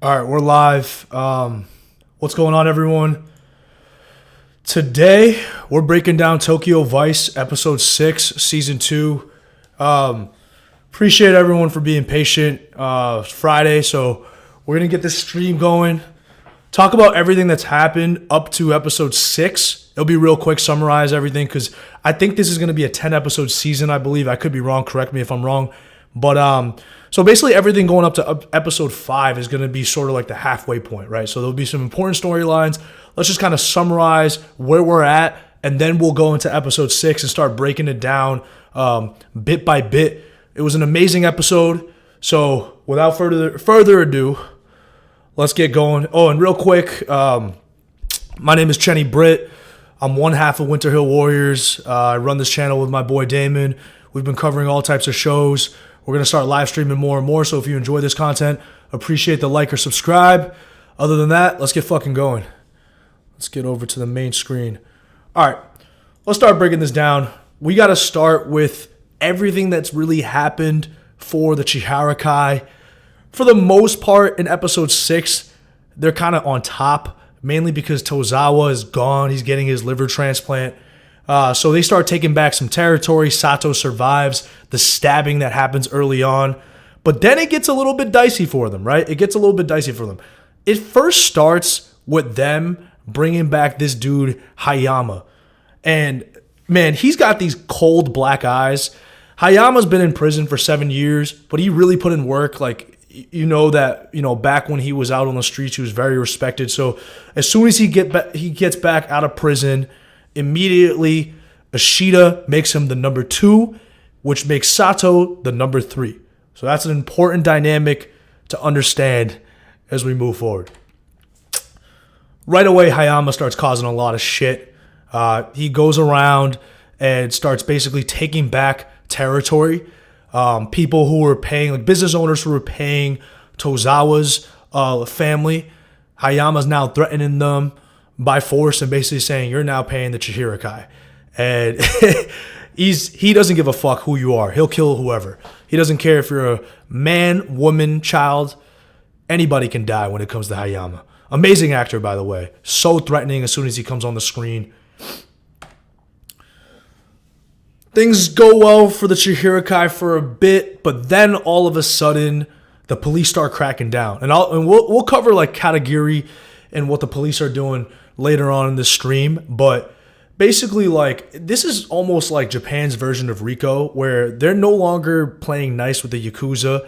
All right, we're live. What's going on, everyone? Today, we're breaking down Tokyo Vice, Episode 6, Season 2. Appreciate everyone for being patient. It's Friday, so we're going to get this stream going. Talk about everything that's happened up to Episode 6. It'll be real quick, summarize everything, because I think this is going to be a 10-episode season, I believe. I could be wrong. Correct me if I'm wrong. But so basically everything going up to episode 5 is going to be sort of like the halfway point, right? So there'll be some important storylines. Let's just kind of summarize where we're at, and then we'll go into episode 6 and start breaking it down bit by bit. It was an amazing episode. So without further ado, let's get going. Oh, and real quick, my name is Chenny Britt. I'm one half of Winter Hill Warriors. I run this channel with my boy Damon. We've been covering all types of shows. We're going to start live streaming more and more, so if you enjoy this content, appreciate the like or subscribe. Other than that, let's get fucking going. Let's get over to the main screen. All right, let's start breaking this down. We got to start with everything that's really happened for the Chihara-kai. For the most part, in episode 6, they're kind of on top, mainly because Tozawa is gone. He's getting his liver transplant. So they start taking back some territory. Sato survives the stabbing that happens early on. But then it gets a little bit dicey for them, right? It gets a little bit dicey for them. It first starts with them bringing back this dude, Hayama. And, man, he's got these cold black eyes. Hayama's been in prison for 7 years, but he really put in work. Like, back when he was out on the streets, he was very respected. So as soon as he gets back out of prison, immediately, Ishida makes him the number 2, which makes Sato the number 3. So that's an important dynamic to understand as we move forward. Right away, Hayama starts causing a lot of shit. He goes around and starts basically taking back territory. People who were paying, like business owners who were paying Tozawa's family, Hayama's now threatening them by force and basically saying, you're now paying the Chihara-kai. And he doesn't give a fuck who you are. He'll kill whoever. He doesn't care if you're a man, woman, child. Anybody can die when it comes to Hayama. Amazing actor, by the way. So threatening as soon as he comes on the screen. Things go well for the Chihara-kai for a bit, but then all of a sudden, the police start cracking down. And we'll cover like Katagiri and what the police are doing later on in the stream, but basically, like, this is almost like Japan's version of Rico, where they're no longer playing nice with the Yakuza.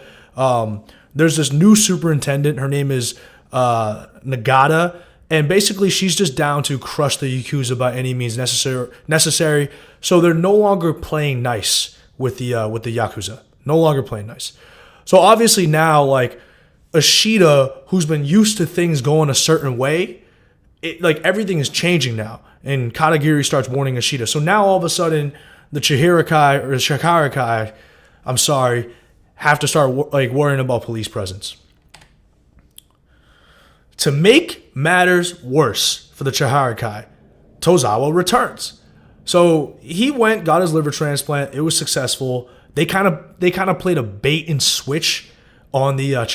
There's this new superintendent. Her name is Nagata, and basically she's just down to crush the Yakuza by any means necessary. So they're no longer playing nice with the Yakuza. No longer playing nice. So obviously now, like, Ishida, who's been used to things going a certain way, everything is changing now. And Katagiri starts warning Ishida. So now all of a sudden, the Chihara-kai, have to start worrying about police presence. To make matters worse for the Chihara-kai, Tozawa returns. So he got his liver transplant. It was successful. They kind of played a bait and switch on the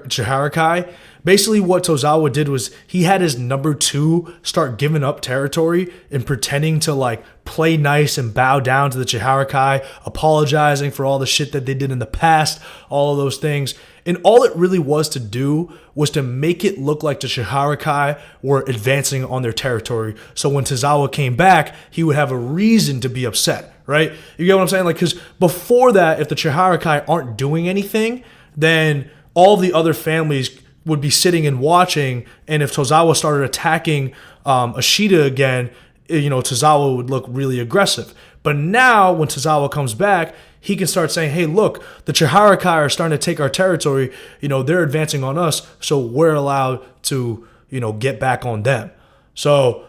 Chihara-kai. Basically, what Tozawa did was he had his number 2 start giving up territory and pretending to like play nice and bow down to the Chihara-kai, apologizing for all the shit that they did in the past, all of those things. And all it really was to do was to make it look like the Chihara-kai were advancing on their territory. So when Tozawa came back, he would have a reason to be upset, right? You get what I'm saying? Like, because before that, if the Chihara-kai aren't doing anything, then all the other families would be sitting and watching, and if Tozawa started attacking Ishida again, Tozawa would look really aggressive. But now, when Tozawa comes back, he can start saying, hey, look, the Chihara-kai are starting to take our territory. They're advancing on us, so we're allowed to, get back on them. So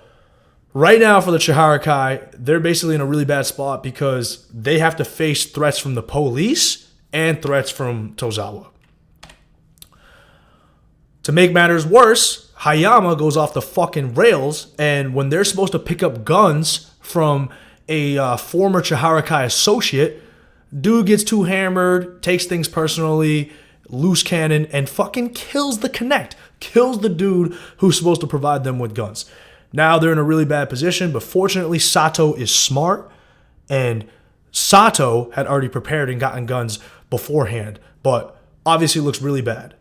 right now for the Chihara-kai, they're basically in a really bad spot because they have to face threats from the police and threats from Tozawa. To make matters worse, Hayama goes off the fucking rails, and when they're supposed to pick up guns from a former Chihara-kai associate, dude gets too hammered, takes things personally, loose cannon, and fucking kills the Connect. kills the dude who's supposed to provide them with guns. Now they're in a really bad position, but fortunately Sato is smart, and Sato had already prepared and gotten guns beforehand, but obviously looks really bad.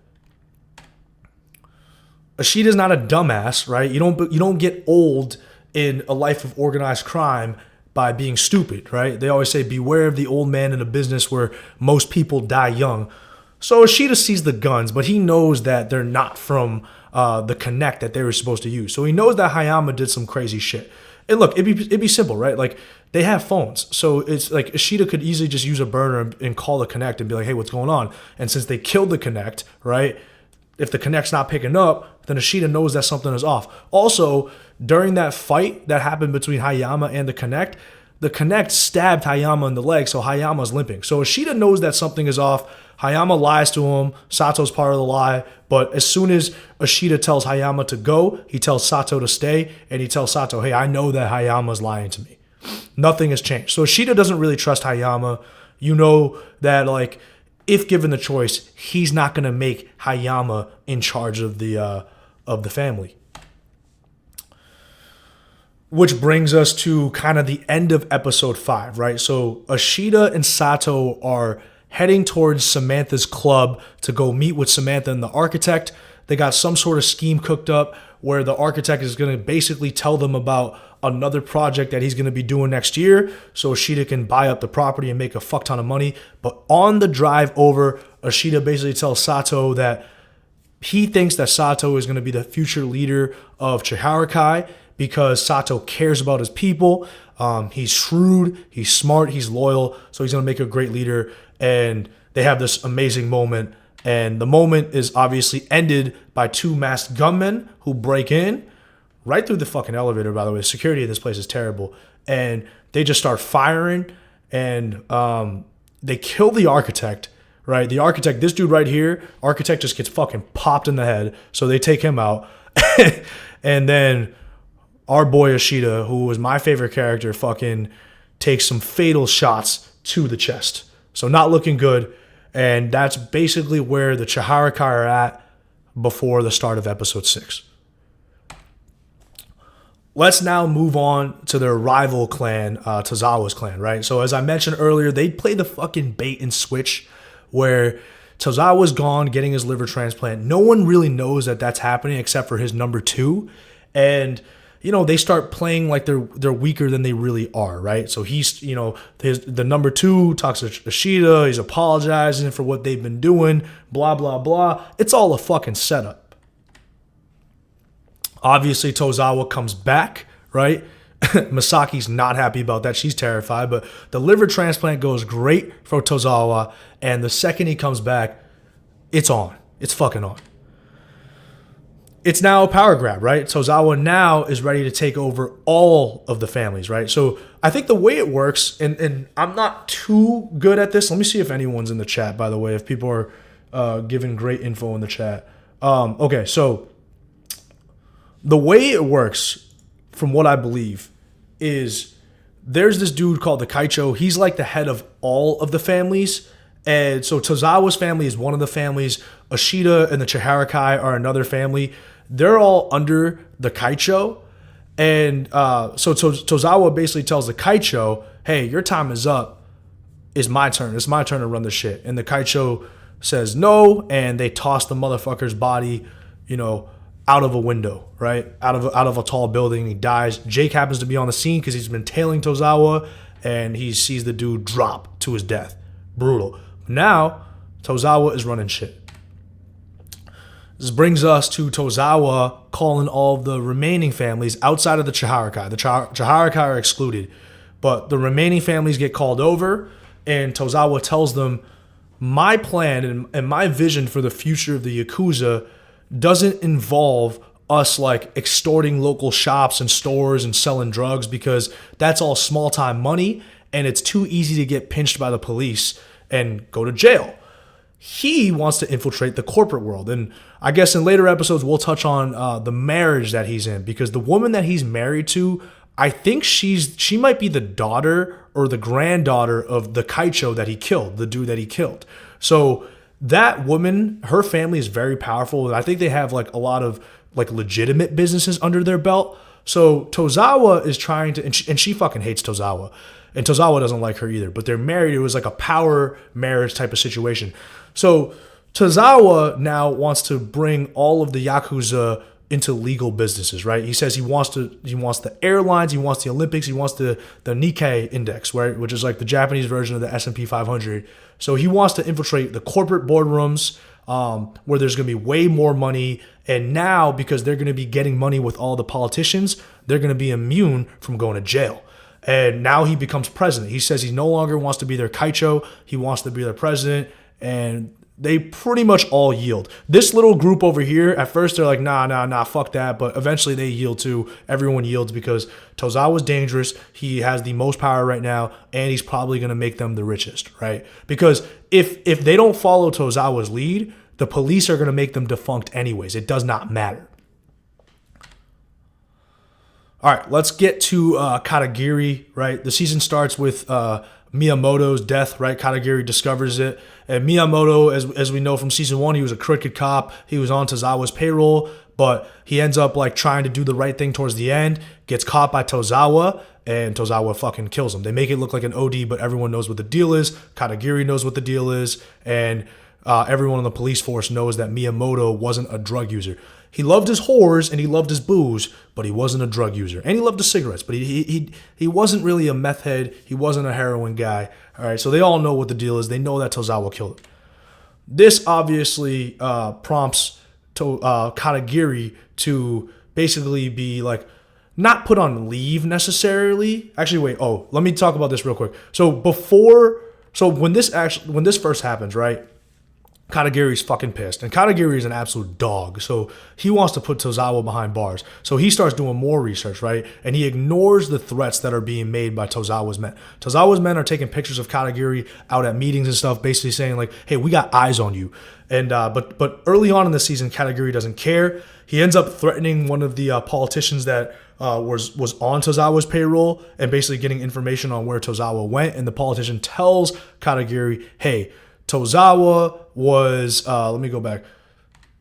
Ishida's not a dumbass, right? You don't get old in a life of organized crime by being stupid, right? They always say, beware of the old man in a business where most people die young. So Ishida sees the guns, but he knows that they're not from the connect that they were supposed to use. So he knows that Hayama did some crazy shit. And look, it'd be simple, right? Like, they have phones. So it's like Ishida could easily just use a burner and call the connect and be like, hey, what's going on? And since they killed the connect, right? If the connect's not picking up, then Ishida knows that something is off. Also, during that fight that happened between Hayama and the connect stabbed Hayama in the leg, so Hayama's limping. So Ishida knows that something is off. Hayama lies to him. Sato's part of the lie. But as soon as Ishida tells Hayama to go, he tells Sato to stay, and he tells Sato, hey, I know that Hayama's lying to me. Nothing has changed. So Ishida doesn't really trust Hayama. You know that, like, if given the choice, he's not going to make Hayama in charge of the family. Which brings us to kind of the end of episode 5, right? So Ishida and Sato are heading towards Samantha's club to go meet with Samantha and the architect. They got some sort of scheme cooked up where the architect is going to basically tell them about another project that he's going to be doing next year, so Ishida can buy up the property and make a fuck ton of money. But on the drive over, Ishida basically tells Sato that he thinks that Sato is going to be the future leader of Chihara-kai because Sato cares about his people. He's shrewd, he's smart, he's loyal, so he's going to make a great leader. And they have this amazing moment, and the moment is obviously ended by 2 masked gunmen who break in right through the fucking elevator, by the way. Security in this place is terrible. And they just start firing, and they kill the architect, right? The architect, this dude right here, architect just gets fucking popped in the head, so they take him out. And then our boy Ishida, who was my favorite character, fucking takes some fatal shots to the chest. So not looking good. And that's basically where the Chihara-kai are at before the start of episode 6. Let's now move on to their rival clan, Tozawa's clan, right? So as I mentioned earlier, they play the fucking bait and switch where Tozawa's gone getting his liver transplant. No one really knows that that's happening except for his number 2. And you know, they start playing like they're weaker than they really are, right? So he's, you know, the number 2 talks to Ishida, he's apologizing for what they've been doing, blah, blah, blah. It's all a fucking setup. Obviously, Tozawa comes back, right? Masaki's not happy about that. She's terrified, but the liver transplant goes great for Tozawa, and the second he comes back, it's on. It's fucking on. It's now a power grab, right? Tozawa now is ready to take over all of the families, right? So I think the way it works, and I'm not too good at this. Let me see if anyone's in the chat, by the way, if people are giving great info in the chat. Okay, so the way it works, from what I believe, is there's this dude called the Kaicho. He's like the head of all of the families. And so Tozawa's family is one of the families. Ishida and the Chihara-kai are another family. They're all under the Kaicho. And so Tozawa basically tells the Kaicho, hey, your time is up. It's my turn. It's my turn to run the shit. And the Kaicho says no, and they toss the motherfucker's body, you know, out of a window, right? Out of a tall building. He dies. Jake happens to be on the scene because he's been tailing Tozawa, and he sees the dude drop to his death. Brutal. Now, Tozawa is running shit. This brings us to Tozawa calling all of the remaining families outside of the Chihara-kai. The Chihara-kai are excluded, but the remaining families get called over, and Tozawa tells them, my plan and my vision for the future of the Yakuza doesn't involve us like extorting local shops and stores and selling drugs, because that's all small time money and it's too easy to get pinched by the police and go to jail. He wants to infiltrate the corporate world. And I guess in later episodes, we'll touch on the marriage that he's in, because the woman that he's married to, I think she might be the daughter or the granddaughter of the Kaicho that he killed, the dude that he killed. So that woman, her family is very powerful. And I think they have like a lot of like legitimate businesses under their belt. So Tozawa is trying to, and she fucking hates Tozawa. And Tozawa doesn't like her either. But they're married. It was like a power marriage type of situation. So Tozawa now wants to bring all of the Yakuza into legal businesses, right? He says he wants the airlines, he wants the Olympics, he wants the Nikkei index, right? Which is like the Japanese version of the S&P 500. So he wants to infiltrate the corporate boardrooms where there's going to be way more money. And now, because they're going to be getting money with all the politicians, they're going to be immune from going to jail. And now he becomes president. He says he no longer wants to be their kaicho. He wants to be their president. And they pretty much all yield. This little group over here, at first they're like, nah, fuck that. But eventually they yield too. Everyone yields because Tozawa's dangerous. He has the most power right now, and he's probably going to make them the richest, right? Because if they don't follow Tozawa's lead, the police are going to make them defunct anyways. It does not matter. All right, let's get to Katagiri, right? The season starts with Miyamoto's death, right? Katagiri discovers it. And Miyamoto, as we know from season 1, he was a crooked cop. He was on Tozawa's payroll, but he ends up like trying to do the right thing towards the end, gets caught by Tozawa, and Tozawa fucking kills him. They make it look like an OD, but everyone knows what the deal is. Katagiri knows what the deal is, and everyone on the police force knows that Miyamoto wasn't a drug user. He loved his whores and he loved his booze, but he wasn't a drug user. And he loved his cigarettes, but he wasn't really a meth head. He wasn't a heroin guy. All right, so they all know what the deal is. They know that Tozawa killed him. This obviously prompts Katagiri to basically be like, not put on leave necessarily. Actually, wait. Oh, let me talk about this real quick. So when this first happens, right? Katagiri's fucking pissed. And Katagiri is an absolute dog. So he wants to put Tozawa behind bars. So he starts doing more research, right? And he ignores the threats that are being made by Tozawa's men. Tozawa's men are taking pictures of Katagiri out at meetings and stuff, basically saying like, hey, we got eyes on you. And but early on in the season, Katagiri doesn't care. He ends up threatening one of the politicians that was on Tozawa's payroll and basically getting information on where Tozawa went. And the politician tells Katagiri, hey, Tozawa was, let me go back.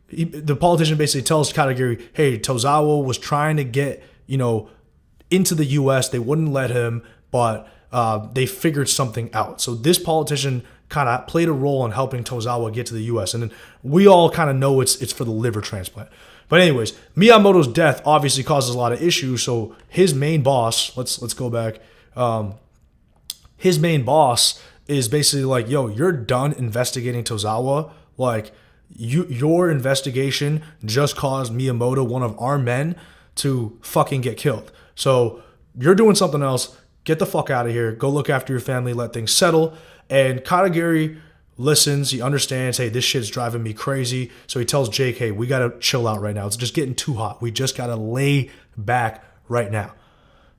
The politician basically tells Katagiri, hey, Tozawa was trying to get, into the U.S. They wouldn't let him, but they figured something out. So this politician kind of played a role in helping Tozawa get to the U.S. And then we all kind of know it's for the liver transplant. But anyways, Miyamoto's death obviously causes a lot of issues. So his main boss, let's go back. His main boss is basically like, yo, you're done investigating Tozawa. Like, your investigation just caused Miyamoto, one of our men, to fucking get killed. So you're doing something else. Get the fuck out of here. Go look after your family. Let things settle. And Katagiri listens. He understands, hey, this shit's driving me crazy. So he tells Jake, hey, we got to chill out right now. It's just getting too hot. We just got to lay back right now.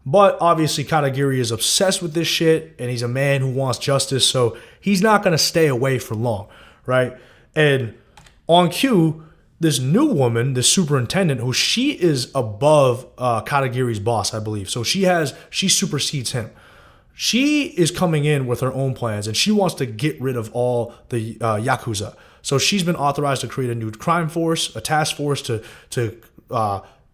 But obviously Katagiri is obsessed with this shit, and he's a man who wants justice, so he's not going to stay away for long, right? And on cue, this new woman, the superintendent, who she is above Katagiri's boss, I believe. So she supersedes him. She is coming in with her own plans, and she wants to get rid of all the Yakuza. So she's been authorized to create a new crime force, a task force to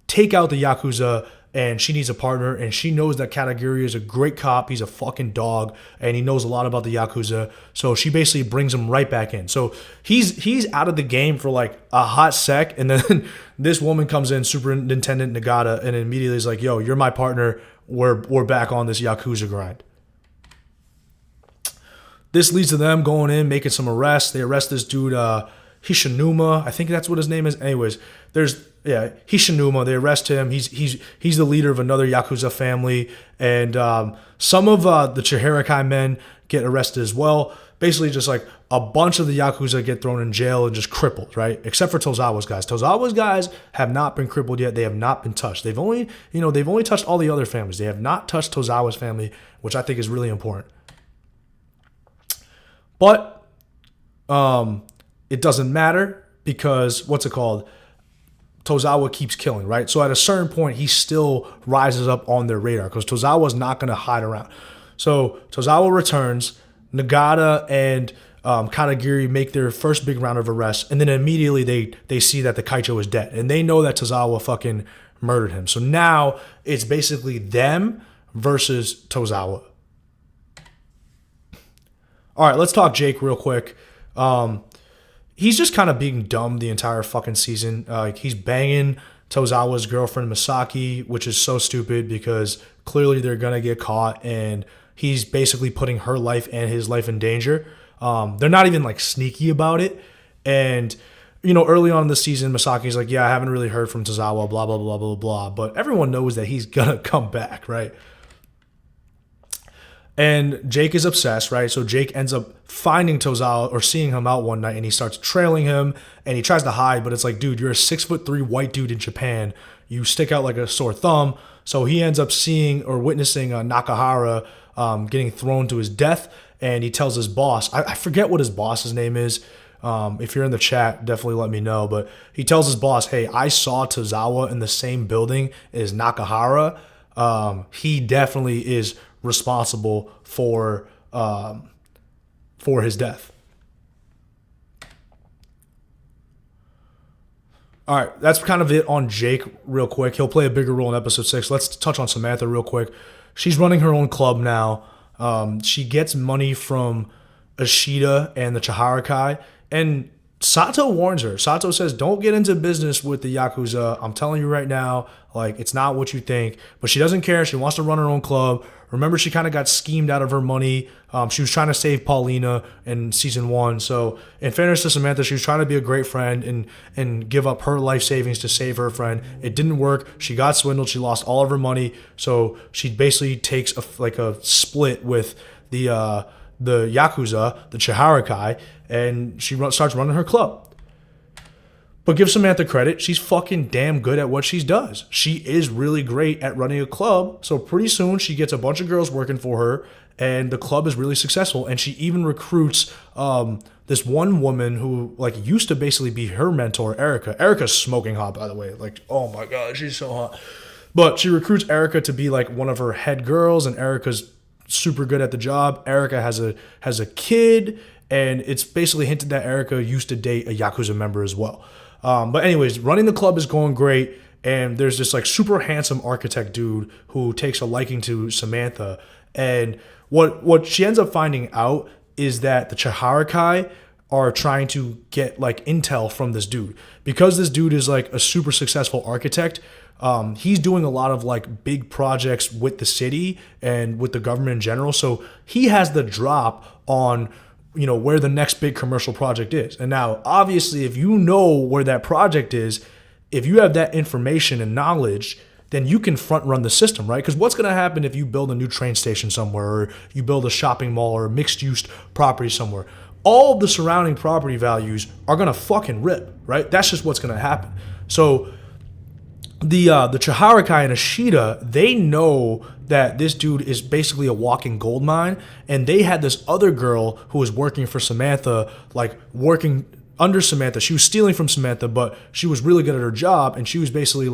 take out the Yakuza. And she needs a partner, and she knows that Katagiri is a great cop. He's a fucking dog, and he knows a lot about the Yakuza. So she basically brings him right back in. So he's out of the game for like a hot sec, and then this woman comes in, Superintendent Nagata, and immediately is like, yo, you're my partner. We're back on this Yakuza grind. This leads to them going in, making some arrests. They arrest this dude, Hishinuma. I think that's what his name is. Anyways, Hishinuma. They arrest him. He's the leader of another Yakuza family, and some of the Chihara-kai men get arrested as well. Basically, just like a bunch of the Yakuza get thrown in jail and just crippled, right? Except for Tozawa's guys. Tozawa's guys have not been crippled yet. They have not been touched. They've only touched all the other families. They have not touched Tozawa's family, which I think is really important. But it doesn't matter because Tozawa keeps killing, right? So at a certain point, he still rises up on their radar because Tozawa's not going to hide around. So Tozawa returns. Nagata and Kanagiri make their first big round of arrests, and then immediately they see that the Kaicho is dead, and they know that Tozawa fucking murdered him. So now it's basically them versus Tozawa. All right, let's talk Jake real quick. He's just kind of being dumb the entire fucking season. He's banging Tozawa's girlfriend Misaki, which is so stupid because clearly they're gonna get caught, and he's basically putting her life and his life in danger. They're not even like sneaky about it. And early on in the season, Misaki's like, yeah, I haven't really heard from Tozawa, blah blah blah blah blah. But everyone knows that he's gonna come back, right? And Jake is obsessed, right? So Jake ends up finding Tozawa or seeing him out one night, and he starts trailing him, and he tries to hide, but it's like, dude, you're a 6'3" white dude in Japan. You stick out like a sore thumb. So he ends up seeing or witnessing Nakahara getting thrown to his death, and he tells his boss, I forget what his boss's name is. If you're in the chat, definitely let me know. But he tells his boss, hey, I saw Tozawa in the same building as Nakahara. He definitely is responsible for his death. All right, that's kind of it on Jake real quick. He'll play a bigger role in episode 6. Let's touch on Samantha real quick. She's running her own club now. She gets money from Ishida and the Chihara-kai, and Sato warns her. Sato says, don't get into business with the Yakuza. I'm telling you right now, like, it's not what you think. But she doesn't care. She wants to run her own club. Remember, she kind of got schemed out of her money. She was trying to save Paulina in season 1. So, in fairness to Samantha, she was trying to be a great friend and give up her life savings to save her friend. It didn't work. She got swindled. She lost all of her money. So, she basically takes a split with the Yakuza, the Chihara-kai, and she starts running her club. But give Samantha credit, she's fucking damn good at what she does. She is really great at running a club, so pretty soon she gets a bunch of girls working for her, and the club is really successful, and she even recruits this one woman who used to basically be her mentor, Erica. Erica's smoking hot, by the way. Oh my god, she's so hot. But she recruits Erica to be one of her head girls, and Erica's super good at the job. Erica has a kid, and it's basically hinted that Erica used to date a Yakuza member as well. But anyways, running the club is going great, and there's this super handsome architect dude who takes a liking to Samantha. And what she ends up finding out is that the Chihara-kai are trying to get intel from this dude, because this dude is a super successful architect. He's doing a lot of big projects with the city and with the government in general. So he has the drop on where the next big commercial project is. And now, obviously, if you know where that project is, if you have that information and knowledge, then you can front run the system, right? Because what's going to happen if you build a new train station somewhere, or you build a shopping mall or a mixed-use property somewhere? All of the surrounding property values are going to fucking rip, right? That's just what's going to happen. So the Chihara-kai and Ishida, they know that this dude is basically a walking gold mine, and they had this other girl who was working for Samantha, working under Samantha. She was stealing from Samantha, but she was really good at her job, and she was basically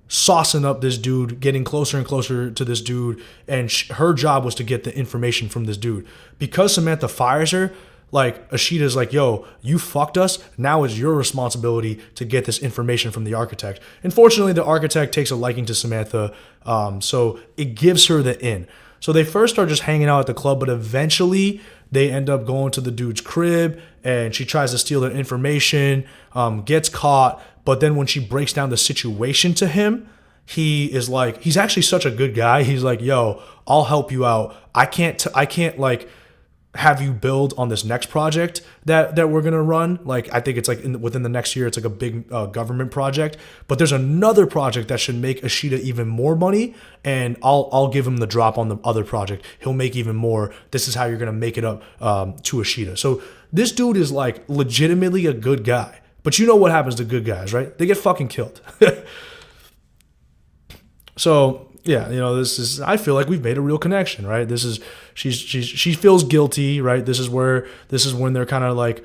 saucing up this dude, getting closer and closer to this dude, and her job was to get the information from this dude. Because Samantha fires her, Ishida's yo, you fucked us. Now it's your responsibility to get this information from the architect. Unfortunately, the architect takes a liking to Samantha, so it gives her the in. So they first start just hanging out at the club, but eventually they end up going to the dude's crib, and she tries to steal their information, gets caught. But then when she breaks down the situation to him, he is he's actually such a good guy. He's yo, I'll help you out. I can't have you build on this next project that we're gonna run. I think it's within the next year. It's a big government project, but there's another project that should make Ishida even more money, and I'll give him the drop on the other project. He'll make even more. This is how you're gonna make it up to Ishida. So this dude is legitimately a good guy, but you know what happens to good guys, right? They get fucking killed. So yeah, this is, I feel like we've made a real connection, right? This is, she feels guilty, right? This is when they're kind of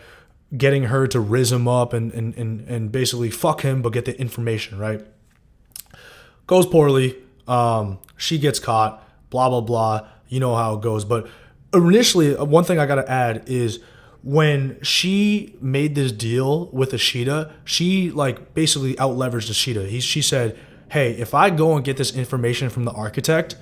getting her to rizz him up and basically fuck him, but get the information, right? Goes poorly. She gets caught, blah, blah, blah. You know how it goes. But initially, one thing I got to add is when she made this deal with Ishida, she like basically out leveraged Ishida. She said, "Hey, if I go and get this information from the architect,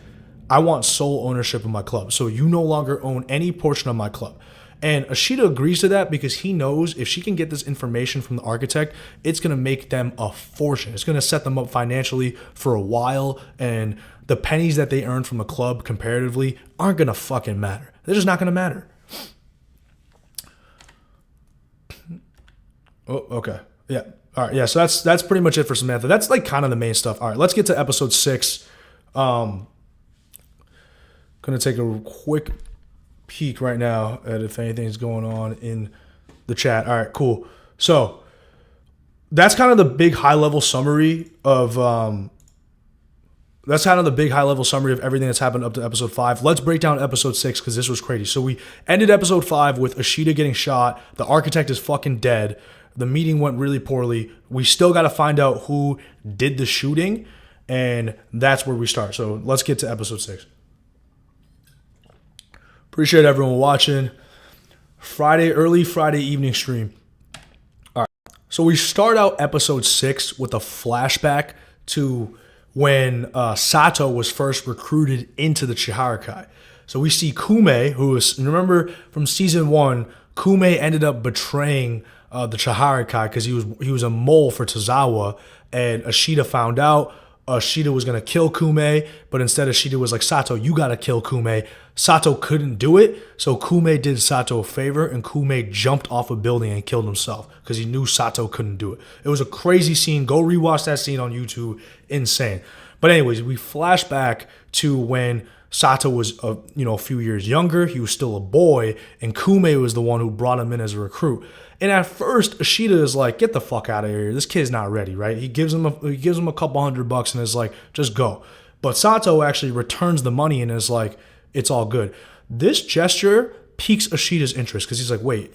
I want sole ownership of my club. So you no longer own any portion of my club." And Ishida agrees to that because he knows if she can get this information from the architect, it's going to make them a fortune. It's going to set them up financially for a while, and the pennies that they earn from the club comparatively aren't going to fucking matter. They're just not going to matter. Oh, okay. Yeah. All right. Yeah. So that's pretty much it for Samantha. That's like kind of the main stuff. All right. Let's get to episode 6. Gonna take a quick peek right now at if anything's going on in the chat. All right. Cool. So that's kind of the big high level summary of everything that's happened up to episode 5. Let's break down episode 6 because this was crazy. So we ended episode 5 with Ishida getting shot. The architect is fucking dead. The meeting went really poorly. We still got to find out who did the shooting, and that's where we start. So let's get to episode 6. Appreciate everyone watching. Early Friday evening stream. All right. So we start out episode 6 with a flashback to when Sato was first recruited into the Chihara-kai. So we see Kume, who is, remember from season 1, Kume ended up betraying the Chihara-kai because he was a mole for Tozawa, and Ishida found out. Ishida was going to kill Kume, but instead Ishida was like, Sato, you got to kill Kume. Sato couldn't do it, so Kume did Sato a favor, and Kume jumped off a building and killed himself because he knew Sato couldn't do it. It was a crazy scene. Go rewatch that scene on YouTube. Insane. But anyways, we flash back to when Sato was a few years younger. He was still a boy, and Kume was the one who brought him in as a recruit. And at first, Ishida is like, "Get the fuck out of here! This kid's not ready." Right? He gives him a couple $100 and is like, "Just go." But Sato actually returns the money and is like, "It's all good." This gesture piques Ishida's interest because he's like, "Wait,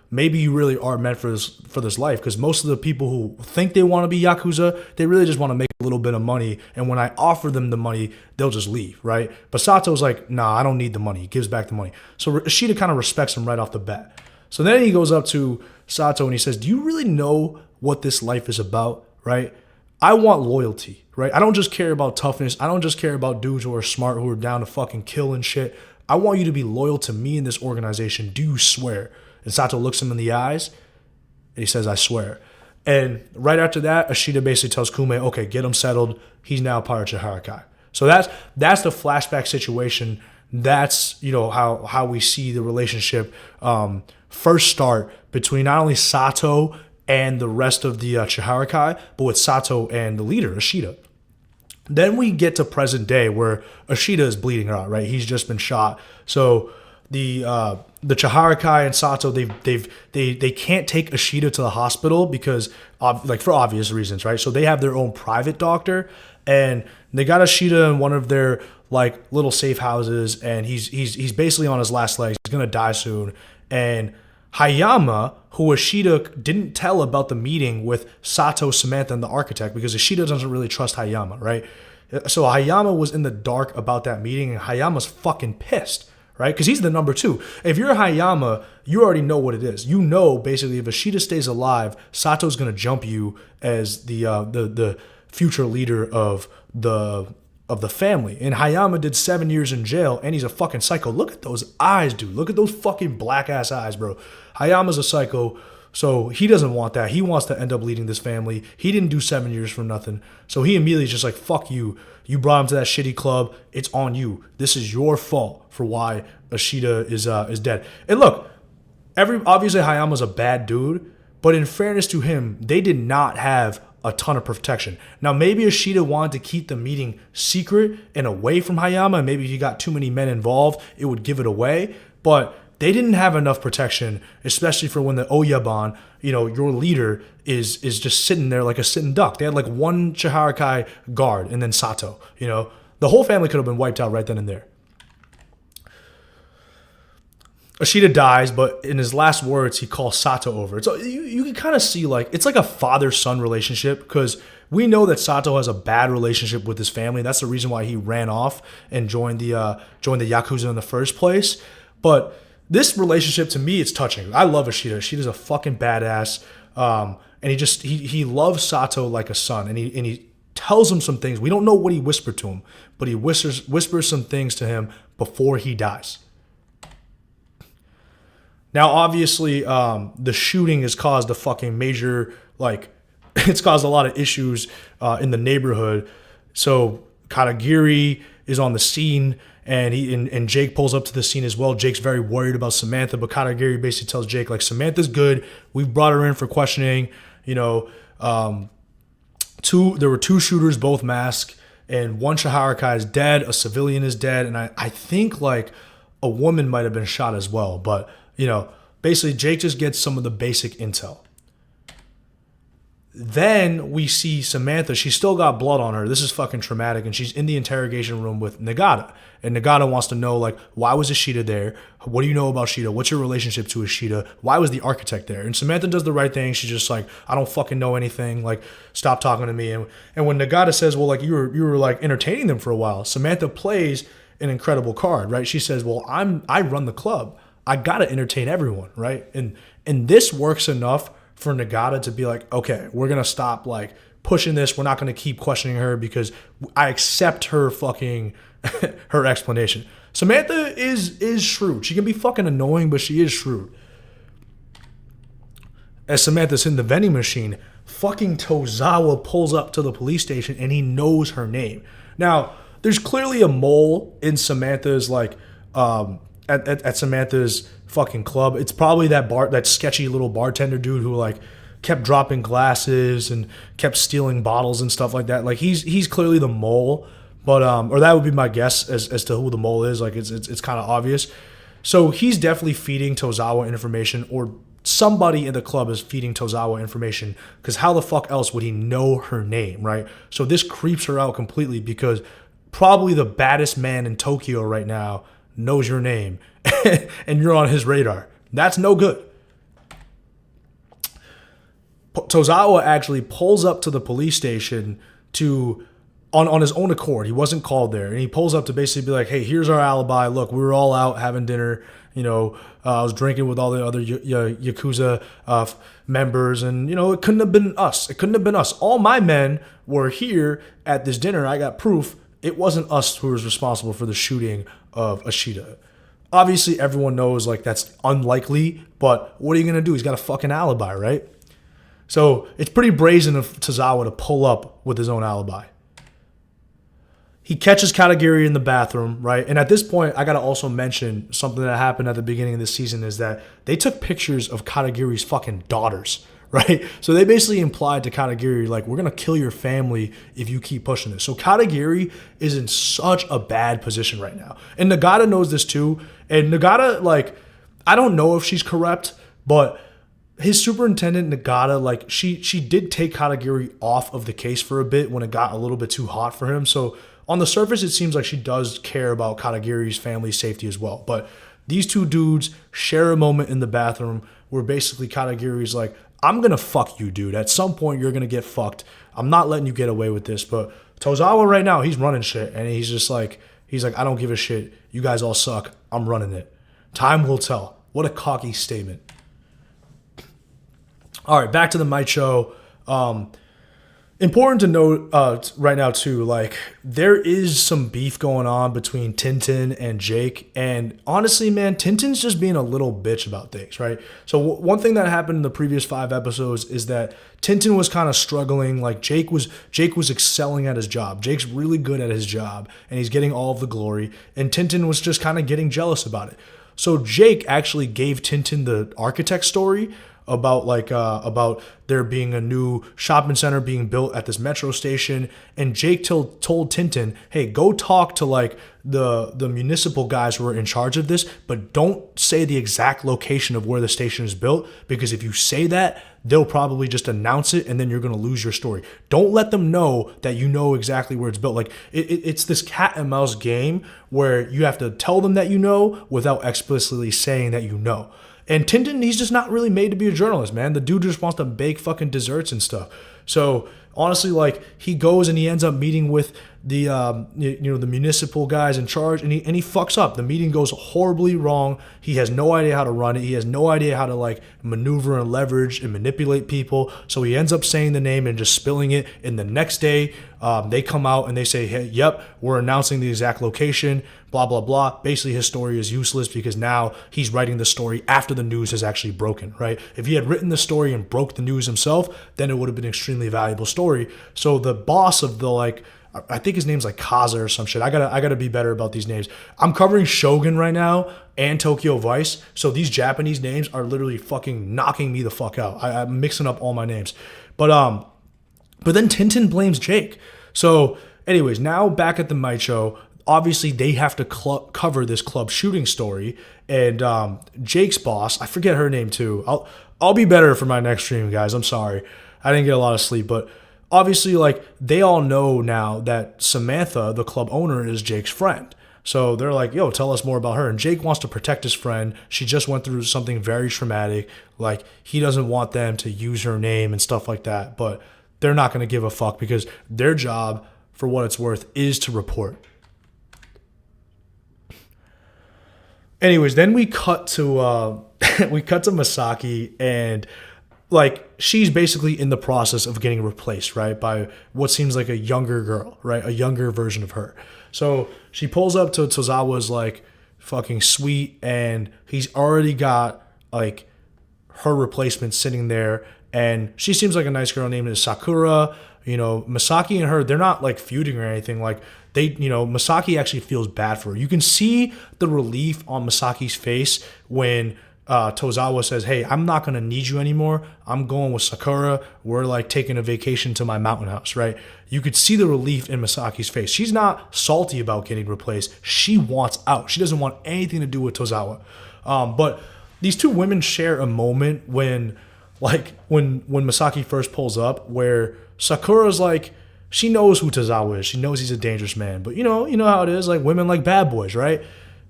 maybe you really are meant for this life." Because most of the people who think they want to be Yakuza, they really just want to make a little bit of money. And when I offer them the money, they'll just leave, right? But Sato's like, "Nah, I don't need the money." He gives back the money. So Ishida kind of respects him right off the bat. So then he goes up to Sato and he says, "Do you really know what this life is about, right? I want loyalty, right? I don't just care about toughness. I don't just care about dudes who are smart, who are down to fucking kill and shit. I want you to be loyal to me and this organization. Do you swear?" And Sato looks him in the eyes and he says, "I swear." And right after that, Ishida basically tells Kume, "Okay, get him settled. He's now part of Chihara-kai." So that's the flashback situation. That's how we see the relationship first start between not only Sato and the rest of the Chihara-kai, but with Sato and the leader, Ishida. Then we get to present day where Ishida is bleeding out, right? He's just been shot. So the Chihara-kai and Sato, they can't take Ishida to the hospital because for obvious reasons, right? So they have their own private doctor, and they got Ishida in one of their like little safe houses, and he's basically on his last legs. He's gonna die soon. And Hayama, who Ishida didn't tell about the meeting with Sato, Samantha, and the architect because Ishida doesn't really trust Hayama, right? So Hayama was in the dark about that meeting, and Hayama's fucking pissed, right? Because he's the number 2. If you're Hayama, you already know what it is. You know, basically, if Ishida stays alive, Sato's gonna jump you as the future leader of the family. And Hayama did 7 years in jail, and he's a fucking psycho. Look at those eyes, dude. Look at those fucking black ass eyes, bro. Hayama's a psycho, so he doesn't want that. He wants to end up leading this family. He didn't do 7 years for nothing. So he immediately is just like, "Fuck you. You brought him to that shitty club. It's on you. This is your fault for why Ishida is dead." And look, obviously Hayama's a bad dude, but in fairness to him, they did not have a ton of protection. Now, maybe Ishida wanted to keep the meeting secret and away from Hayama. Maybe if you got too many men involved, it would give it away. But they didn't have enough protection, especially for when the Oyaban, your leader, is just sitting there like a sitting duck. They had like one Chihara-kai guard and then Sato. The whole family could have been wiped out right then and there. Ishida dies, but in his last words, he calls Sato over. So you can kind of see it's like a father-son relationship because we know that Sato has a bad relationship with his family. That's the reason why he ran off and joined the Yakuza in the first place. But this relationship, to me, it's touching. I love Ishida. Ishida's a fucking badass. And he loves Sato like a son. And he tells him some things. We don't know what he whispered to him, but he whispers some things to him before he dies. Now, obviously, the shooting has caused a fucking major, it's caused a lot of issues in the neighborhood. So Katagiri is on the scene, and Jake pulls up to the scene as well. Jake's very worried about Samantha, but Katagiri basically tells Jake, Samantha's good. We've brought her in for questioning. There were two shooters, both masked, and one Chihara-kai is dead. A civilian is dead, and I think a woman might have been shot as well. But basically Jake just gets some of the basic intel. Then we see Samantha. She's still got blood on her. This is fucking traumatic. And she's in the interrogation room with Nagata. And Nagata wants to know, why was Ishida there? What do you know about Ishida? What's your relationship to Ishida? Why was the architect there? And Samantha does the right thing. She's just I don't fucking know anything. Stop talking to me. And when Nagata says, well, you were entertaining them for a while, Samantha plays an incredible card, right? She says, well, I run the club. I got to entertain everyone, right? And this works enough for Nagata to be okay, we're going to stop pushing this. We're not going to keep questioning her because I accept her fucking, her explanation. Samantha is shrewd. She can be fucking annoying, but she is shrewd. As Samantha's in the vending machine, fucking Tozawa pulls up to the police station and he knows her name. Now, there's clearly a mole in Samantha's at Samantha's fucking club. It's probably that sketchy little bartender dude who kept dropping glasses and kept stealing bottles and stuff like that. He's clearly the mole, but or that would be my guess as to who the mole is. It's kind of obvious. So he's definitely feeding Tozawa information, or somebody in the club is feeding Tozawa information, because how the fuck else would he know her name, right? So this creeps her out completely, because probably the baddest man in Tokyo right now knows your name and you're on his radar. That's no good. Tozawa actually pulls up to the police station on his own accord. He wasn't called there, and he pulls up to basically be hey, here's our alibi. Look, we were all out having dinner. I was drinking with all the other Yakuza members, and it couldn't have been us. It couldn't have been us. All my men were here at this dinner. I got proof. It wasn't us who was responsible for the shooting of Ishida. Obviously, everyone knows that's unlikely, but what are you gonna do? He's got a fucking alibi, right? So it's pretty brazen of Tozawa to pull up with his own alibi. He catches Katagiri in the bathroom, right? And at this point, I gotta also mention something that happened at the beginning of this season, is that they took pictures of Katagiri's fucking daughters, right? So they basically implied to Katagiri, we're going to kill your family if you keep pushing this. So Katagiri is in such a bad position right now. And Nagata knows this too. And Nagata, I don't know if she's corrupt, but his superintendent, Nagata, she did take Katagiri off of the case for a bit when it got a little bit too hot for him. So on the surface, it seems like she does care about Katagiri's family safety as well. But these two dudes share a moment in the bathroom where basically Katagiri's I'm going to fuck you, dude. At some point, you're going to get fucked. I'm not letting you get away with this. But Tozawa right now, he's running shit. And he's just I don't give a shit. You guys all suck. I'm running it. Time will tell. What a cocky statement. All right, back to the Might Show. Important to note right now, too, there is some beef going on between Tintin and Jake. And honestly, man, Tintin's just being a little bitch about things, right? So one thing that happened in the previous 5 episodes is that Tintin was kind of struggling. Jake was excelling at his job. Jake's really good at his job, and he's getting all of the glory. And Tintin was just kind of getting jealous about it. So Jake actually gave Tintin the architect story about there being a new shopping center being built at this metro station, and Jake told Tintin, hey, go talk to the municipal guys who are in charge of this, but don't say the exact location of where the station is built, because if you say that, they'll probably just announce it and then you're going to lose your story. Don't let them know that you know exactly where it's built. It's this cat and mouse game where you have to tell them that you know without explicitly saying that you know. And Tintin, he's just not really made to be a journalist, man. The dude just wants to bake fucking desserts and stuff. So honestly, he goes and he ends up meeting with the the municipal guys in charge, and he fucks up. The meeting goes horribly wrong. He has no idea how to run it. He has no idea how to like maneuver and leverage and manipulate people. So he ends up saying the name and just spilling it. And the next day, they come out and they say, hey, yep, we're announcing the exact location, blah, blah, blah. Basically, his story is useless because now he's writing the story after the news has actually broken, right? If he had written the story and broke the news himself, then it would have been an extremely valuable story. So the boss of the I think his name's like Kaza or some shit. I gotta be better about these names. I'm covering Shogun right now and Tokyo Vice, so these Japanese names are literally fucking knocking me the fuck out. I'm mixing up all my names, but then Tintin blames Jake. So, anyways, now back at the Might Show, obviously they have to cover this club shooting story, and Jake's boss, I forget her name too. I'll be better for my next stream, guys. I'm sorry, I didn't get a lot of sleep, but. Obviously, like, they all know now that Samantha, the club owner, is Jake's friend. So they're like, yo, tell us more about her. And Jake wants to protect his friend. She just went through something very traumatic. Like, he doesn't want them to use her name and stuff like that. But they're not going to give a fuck because their job, for what it's worth, is to report. Anyways, then we cut to Masaki, and like, she's basically in the process of getting replaced, right, by what seems like a younger girl, right, a younger version of her. So she pulls up to Tozawa's like fucking suite, and he's already got like her replacement sitting there, and she seems like a nice girl named Sakura. Masaki and her, they're not like feuding or anything. Like, Masaki actually feels bad for her. You can see the relief on Masaki's face when Tozawa says, hey, I'm not going to need you anymore. I'm going with Sakura. We're like taking a vacation to my mountain house, right? You could see the relief in Masaki's face. She's not salty about getting replaced. She wants out. She doesn't want anything to do with Tozawa. But these two women share a moment when Masaki first pulls up, where Sakura's like, she knows who Tozawa is. She knows he's a dangerous man. But you know how it is. Like, women like bad boys, right?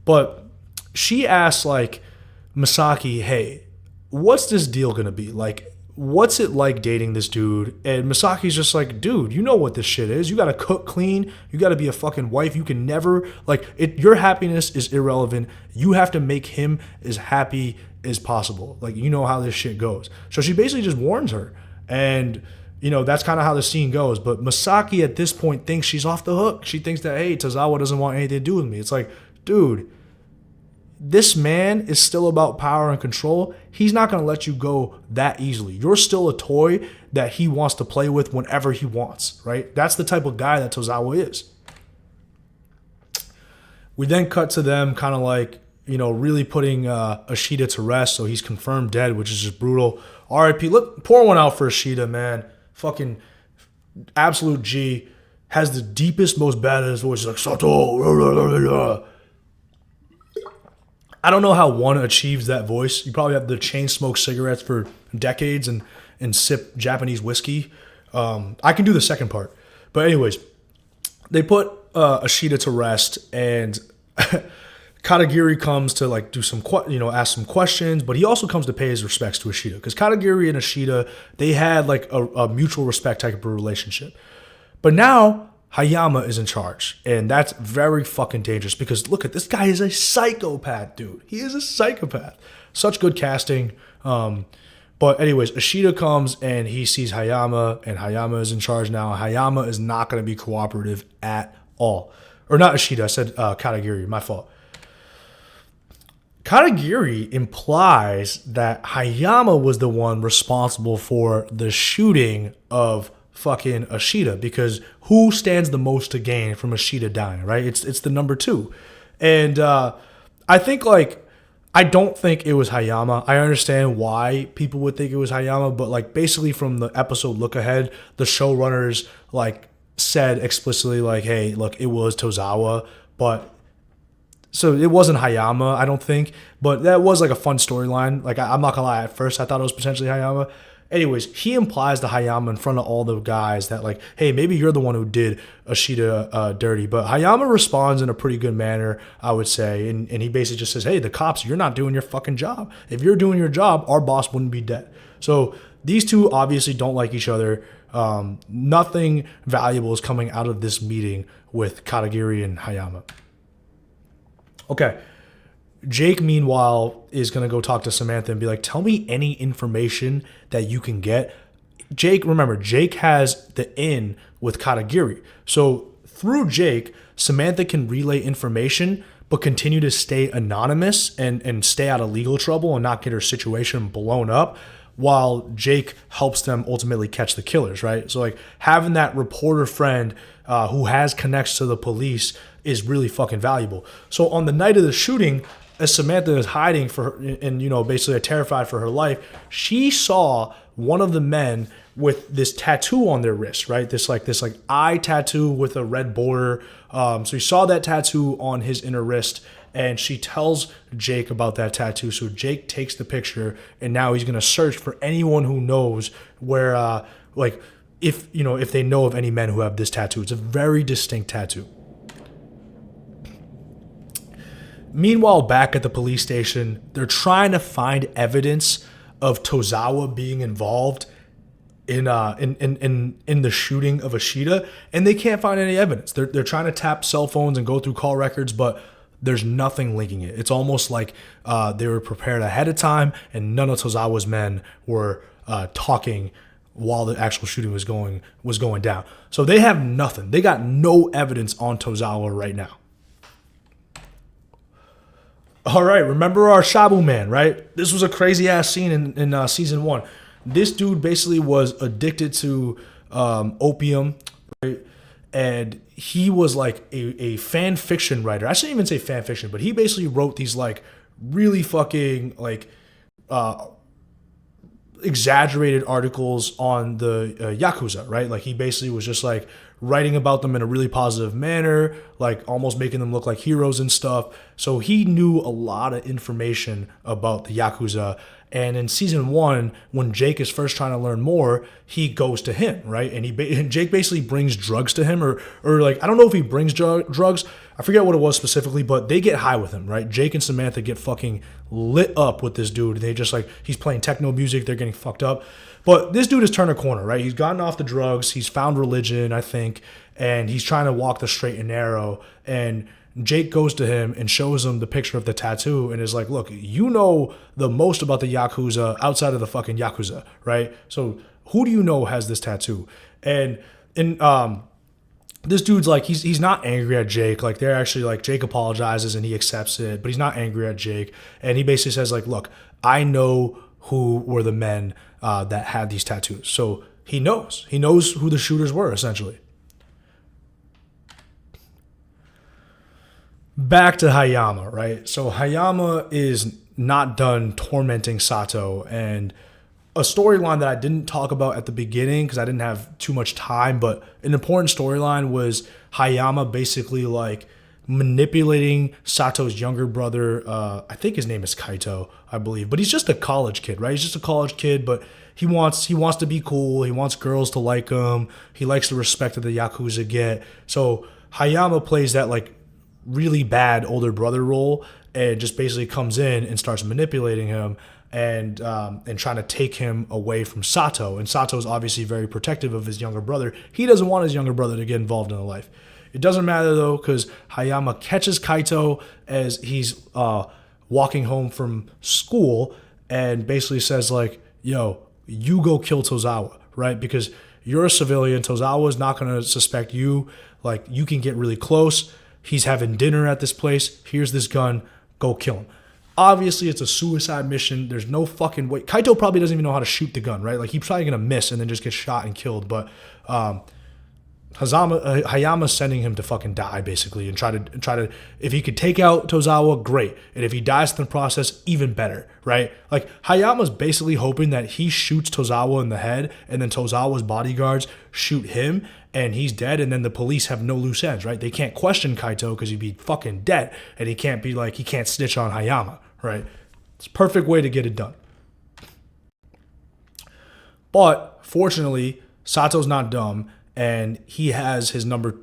But she asks like Masaki, hey, what's this deal gonna be? Like, what's it like dating this dude? And Masaki's just like, dude, you know what this shit is. You gotta cook clean. You gotta be a fucking wife. You can never, your happiness is irrelevant. You have to make him as happy as possible. Like, you know how this shit goes. So she basically just warns her. And, that's kind of how the scene goes. But Masaki at this point thinks she's off the hook. She thinks that, hey, Tozawa doesn't want anything to do with me. It's like, dude, this man is still about power and control. He's not going to let you go that easily. You're still a toy that he wants to play with whenever he wants, right? That's the type of guy that Tozawa is. We then cut to them kind of like, really putting Ashita to rest. So he's confirmed dead, which is just brutal. RIP. Look, pour one out for Ashita, man. Fucking absolute G. Has the deepest, most badass voice. He's like, Sato. I don't know how one achieves that voice. You probably have to chain smoke cigarettes for decades and sip Japanese whiskey. I can do the second part. But anyways, they put Ashita to rest, and Katagiri comes to like do some, ask some questions, but he also comes to pay his respects to Ashita, because Katagiri and Ashita, they had like a mutual respect type of relationship. But now Hayama is in charge, and that's very fucking dangerous because look at this guy is a psychopath, dude. He is a psychopath. Such good casting. But anyways, Ashita comes and he sees Hayama, and Hayama is in charge now. Hayama is not going to be cooperative at all. Or not Ashita, I said Katagiri, my fault. Katagiri implies that Hayama was the one responsible for the shooting of fucking Ashita, because who stands the most to gain from Ashita dying, right? It's the number two. And I think I don't think it was Hayama. I understand why people would think it was Hayama, but basically from the episode look ahead, the showrunners said explicitly hey, look, it was Tozawa, but so it wasn't Hayama, I don't think, but that was a fun storyline. I'm not gonna lie, at first I thought it was potentially Hayama. Anyways, he implies to Hayama in front of all the guys that hey, maybe you're the one who did Ashita dirty. But Hayama responds in a pretty good manner, I would say. And he basically just says, hey, the cops, you're not doing your fucking job. If you're doing your job, our boss wouldn't be dead. So these two obviously don't like each other. Nothing valuable is coming out of this meeting with Katagiri and Hayama. Okay. Jake, meanwhile, is going to go talk to Samantha and be like, tell me any information that you can get. Jake, remember, Jake has the in with Katagiri. So through Jake, Samantha can relay information, but continue to stay anonymous and stay out of legal trouble and not get her situation blown up, while Jake helps them ultimately catch the killers, right? So like having that reporter friend who has connections to the police is really fucking valuable. So on the night of the shooting, as Samantha is hiding for her, and basically terrified for her life, she saw one of the men with this tattoo on their wrist, right? This eye tattoo with a red border. So he saw that tattoo on his inner wrist, and she tells Jake about that tattoo. So Jake takes the picture, and now he's gonna search for anyone who knows where, if they know of any men who have this tattoo. It's a very distinct tattoo. Meanwhile, back at the police station, they're trying to find evidence of Tozawa being involved in the shooting of Ashita, and they can't find any evidence. They're trying to tap cell phones and go through call records, but there's nothing linking it. It's almost like they were prepared ahead of time, and none of Tozawa's men were talking while the actual shooting was going down. So they have nothing. They got no evidence on Tozawa right now. All right, remember our Shabu man, right? This was a crazy ass scene in season 1. This dude basically was addicted to opium, right? And he was like a fan fiction writer. I shouldn't even say fan fiction, but he basically wrote these like really fucking like exaggerated articles on the Yakuza, right? Like he basically was just like writing about them in a really positive manner, like almost making them look like heroes and stuff. So he knew a lot of information about the Yakuza. And in season 1, when Jake is first trying to learn more, he goes to him, right? And Jake basically brings drugs to him, or like, I don't know if he brings drugs. I forget what it was specifically, but they get high with him, right? Jake and Samantha get fucking lit up with this dude. They just like, he's playing techno music. They're getting fucked up. But this dude has turned a corner, right? He's gotten off the drugs. He's found religion, I think, and he's trying to walk the straight and narrow. And Jake goes to him and shows him the picture of the tattoo and is like, look, you know the most about the Yakuza outside of the fucking Yakuza, right? So who do you know has this tattoo? And this dude's like, he's not angry at Jake. Like they're actually like, Jake apologizes and he accepts it, but he's not angry at Jake. And he basically says like, look, I know who were the men that had these tattoos. So he knows who the shooters were, essentially. Back to Hayama, right? So Hayama is not done tormenting Sato, and a storyline that I didn't talk about at the beginning because I didn't have too much time, but an important storyline was Hayama basically like manipulating Sato's younger brother. I think his name is Kaito, I believe, but he's just a college kid, right? He's just a college kid, but he wants to be cool. He wants girls to like him. He likes the respect that the Yakuza get. So Hayama plays that like really bad older brother role and just basically comes in and starts manipulating him and trying to take him away from Sato. And Sato's obviously very protective of his younger brother. He doesn't want his younger brother to get involved in the life. It doesn't matter though, because Hayama catches Kaito as he's walking home from school and basically says like, yo, you go kill Tozawa, right? Because you're a civilian. Tozawa is not going to suspect you. Like, you can get really close. He's having dinner at this place. Here's this gun. Go kill him. Obviously, it's a suicide mission. There's no fucking way. Kaito probably doesn't even know how to shoot the gun, right? Like, he's probably going to miss and then just get shot and killed. But Hayama's sending him to fucking die, basically, and try to, if he could take out Tozawa, great. And if he dies in the process, even better, right? Like, Hayama's basically hoping that he shoots Tozawa in the head, and then Tozawa's bodyguards shoot him, and he's dead, and then the police have no loose ends, right? They can't question Kaito because he'd be fucking dead, and he can't snitch on Hayama, right? It's a perfect way to get it done. But, fortunately, Sato's not dumb, and he has his number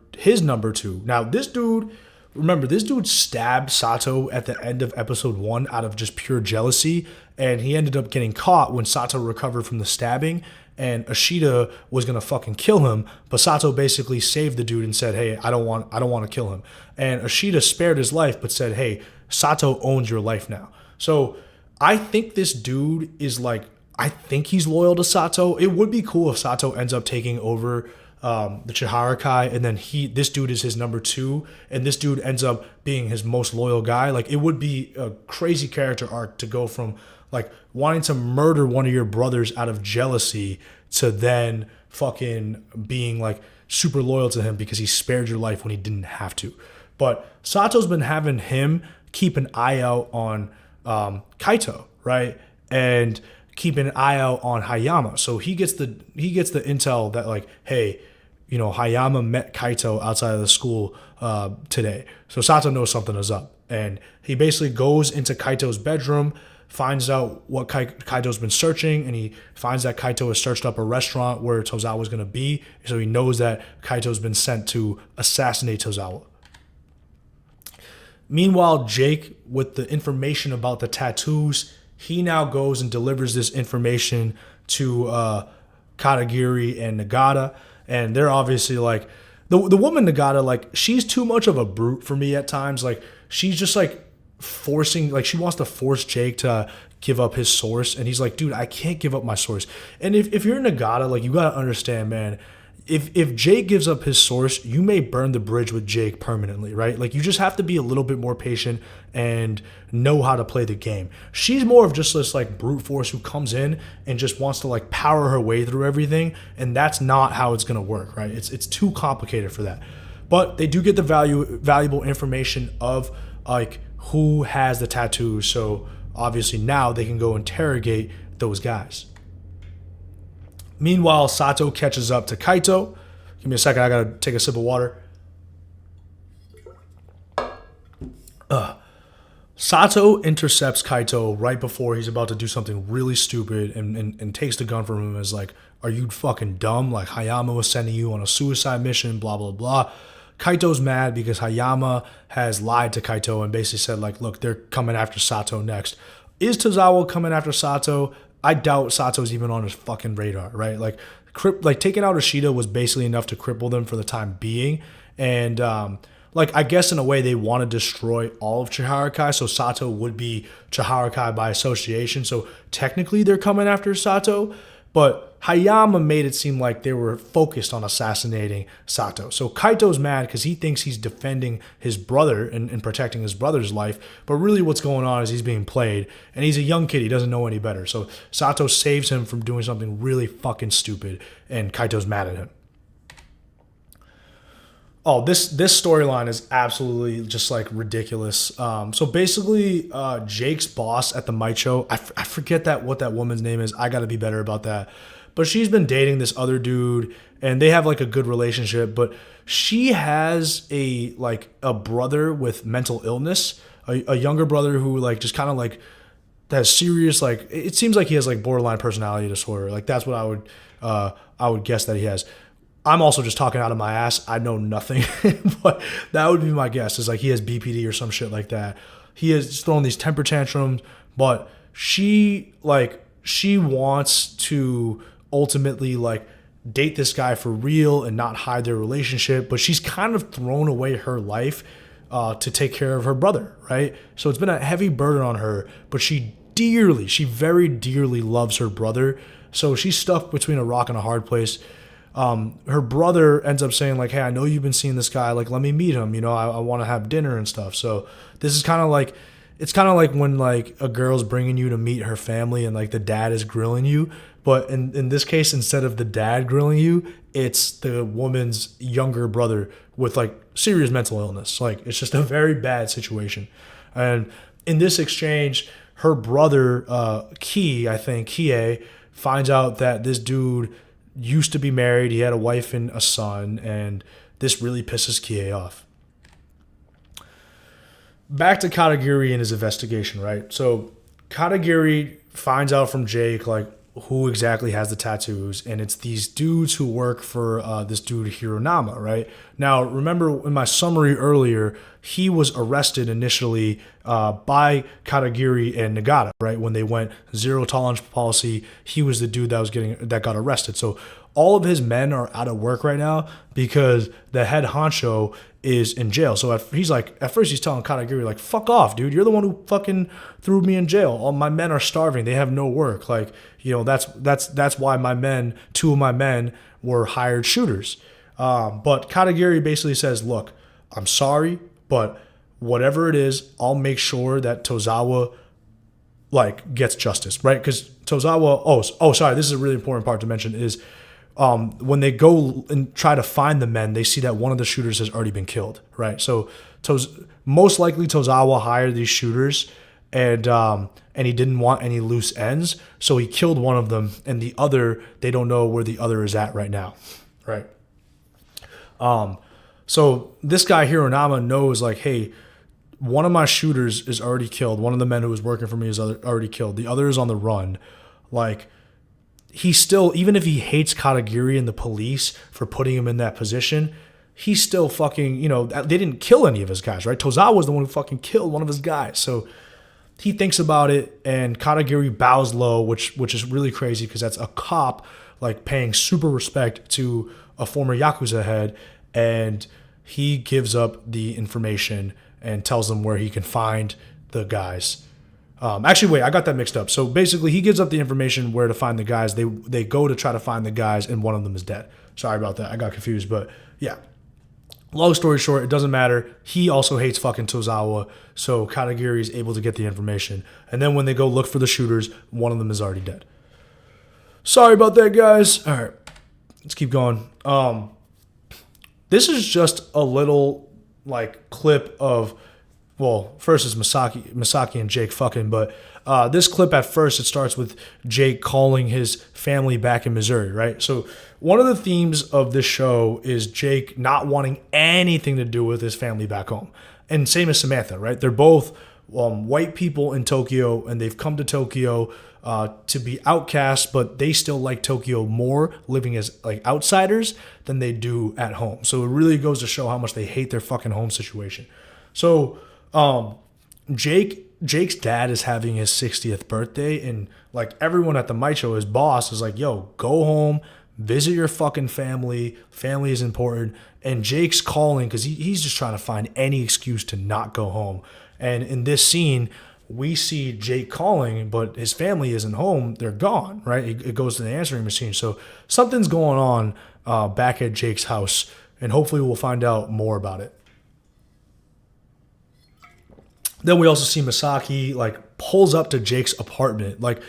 two. Now, this dude remember, this dude stabbed Sato at the end of episode 1 out of just pure jealousy, and he ended up getting caught when Sato recovered from the stabbing, and Ashita was gonna fucking kill him, but Sato basically saved the dude and said, "Hey, I don't want to kill him." And Ashita spared his life, but said, "Hey, Sato owns your life now." So I think this dude is like, I think he's loyal to Sato. It would be cool if Sato ends up taking over the Chihara-kai, and then this dude is his number 2, and this dude ends up being his most loyal guy. Like, it would be a crazy character arc to go from like wanting to murder one of your brothers out of jealousy to then fucking being like super loyal to him because he spared your life when he didn't have to. But Sato's been having him keep an eye out on Kaito, right? And keep an eye out on Hayama. So he gets the intel that like, hey, Hayama met Kaito outside of the school today. So Sato knows something is up. And he basically goes into Kaito's bedroom, finds out what Kaito's been searching, and he finds that Kaito has searched up a restaurant where Tozawa was going to be. So he knows that Kaito's been sent to assassinate Tozawa. Meanwhile, Jake, with the information about the tattoos, he now goes and delivers this information to Katagiri and Nagata. And they're obviously like, the woman Nagata, like, she's too much of a brute for me at times. Like, she's just like forcing, like, she wants to force Jake to give up his source. And he's like, dude, I can't give up my source. And if you're Nagata, like, you got to understand, man, if Jake gives up his source, you may burn the bridge with Jake permanently, right? Like, you just have to be a little bit more patient and know how to play the game. She's more of just this like brute force who comes in and just wants to like power her way through everything, and that's not how it's gonna work, right? It's too complicated for that. But they do get the valuable information of like who has the tattoos, so obviously now they can go interrogate those guys. Meanwhile, Sato catches up to Kaito. Give me a second, I gotta take a sip of water. Sato intercepts Kaito right before he's about to do something really stupid and takes the gun from him and is like, are you fucking dumb? Like, Hayama was sending you on a suicide mission, blah, blah, blah. Kaito's mad because Hayama has lied to Kaito and basically said, like, look, they're coming after Sato next. Is Tozawa coming after Sato? I doubt Sato's even on his fucking radar, right? Like taking out Ishida was basically enough to cripple them for the time being. And like, I guess in a way they want to destroy all of Chihara-kai, so Sato would be Chihara-kai by association. So technically they're coming after Sato, but Hayama made it seem like they were focused on assassinating Sato. So Kaito's mad because he thinks he's defending his brother and protecting his brother's life, but really what's going on is he's being played, and he's a young kid, he doesn't know any better. So Sato saves him from doing something really fucking stupid, and Kaito's mad at him. Oh, this storyline is absolutely just like ridiculous. So basically, Jake's boss at the Might Show, I forget what that woman's name is. I got to be better about that. But she's been dating this other dude, and they have like a good relationship. But she has a brother with mental illness, a younger brother who like just kind of like has serious, like, it seems like he has like borderline personality disorder. Like, that's what I would guess that he has. I'm also just talking out of my ass. I know nothing, but that would be my guess. Is like he has BPD or some shit like that. He is throwing these temper tantrums, but she wants to ultimately like date this guy for real and not hide their relationship. But she's kind of thrown away her life to take care of her brother, right? So it's been a heavy burden on her, but she very dearly loves her brother. So she's stuck between a rock and a hard place. Her brother ends up saying like, hey, I know you've been seeing this guy, like, let me meet him, I want to have dinner and stuff. So this is kind of like, it's kind of like when like a girl's bringing you to meet her family and like the dad is grilling you, but in this case, instead of the dad grilling you, it's the woman's younger brother with like serious mental illness. Like, it's just a very bad situation. And in this exchange, her brother, Kie, finds out that this dude used to be married, he had a wife and a son, and this really pisses Kie off. Back to Katagiri and his investigation, right? So Katagiri finds out from Jake, like, who exactly has the tattoos, and it's these dudes who work for this dude Hironama, right? Now, remember in my summary earlier, he was arrested initially by Katagiri and Nagata, right? When they went zero tolerance policy, he was the dude that got arrested. So all of his men are out of work right now because the head honcho is in jail. So at first he's telling Katagiri, like, fuck off, dude. You're the one who fucking threw me in jail. All my men are starving. They have no work. Like, that's why two of my men were hired shooters. But Katagiri basically says, look, I'm sorry, but whatever it is, I'll make sure that Tozawa gets justice, right? Because Tozawa, sorry, this is a really important part to mention is when they go and try to find the men, they see that one of the shooters has already been killed, right? So most likely Tozawa hired these shooters and he didn't want any loose ends, so he killed one of them, and the other, they don't know where the other is at right now, right? So this guy Hironama knows, like, hey, one of my shooters is already killed. One of the men who was working for me is already killed. The other is on the run. Like, he still, even if he hates Katagiri and the police for putting him in that position, he's still fucking, they didn't kill any of his guys, right? Tozawa was the one who fucking killed one of his guys. So he thinks about it, and Katagiri bows low, which is really crazy because that's a cop, like, paying super respect to a former Yakuza head, and he gives up the information and tells them where he can find the guys. Actually, wait, I got that mixed up. So basically, he gives up the information where to find the guys. They go to try to find the guys, and one of them is dead. Sorry about that. I got confused, but yeah. Long story short, it doesn't matter. He also hates fucking Tozawa, so Katagiri is able to get the information. And then when they go look for the shooters, one of them is already dead. Sorry about that, guys. All right, let's keep going. This is just a little, like, clip of, well, first is Misaki and Jake fucking, but this clip at first, it starts with Jake calling his family back in Missouri, right? So one of the themes of this show is Jake not wanting anything to do with his family back home. And same as Samantha, right? They're both white people in Tokyo, and they've come to Tokyo to be outcasts, but they still like Tokyo more living as, like, outsiders than they do at home. So it really goes to show how much they hate their fucking home situation. So Jake's dad is having his 60th birthday, and, like, everyone at the Maicho, his boss, is like, yo, go home, visit your fucking family. Family is important. And Jake's calling because he's just trying to find any excuse to not go home. And in this scene, we see Jake calling, but his family isn't home. They're gone, right? It goes to the answering machine. So something's going on back at Jake's house, and hopefully we'll find out more about it. Then we also see Misaki, like, pulls up to Jake's apartment. Like,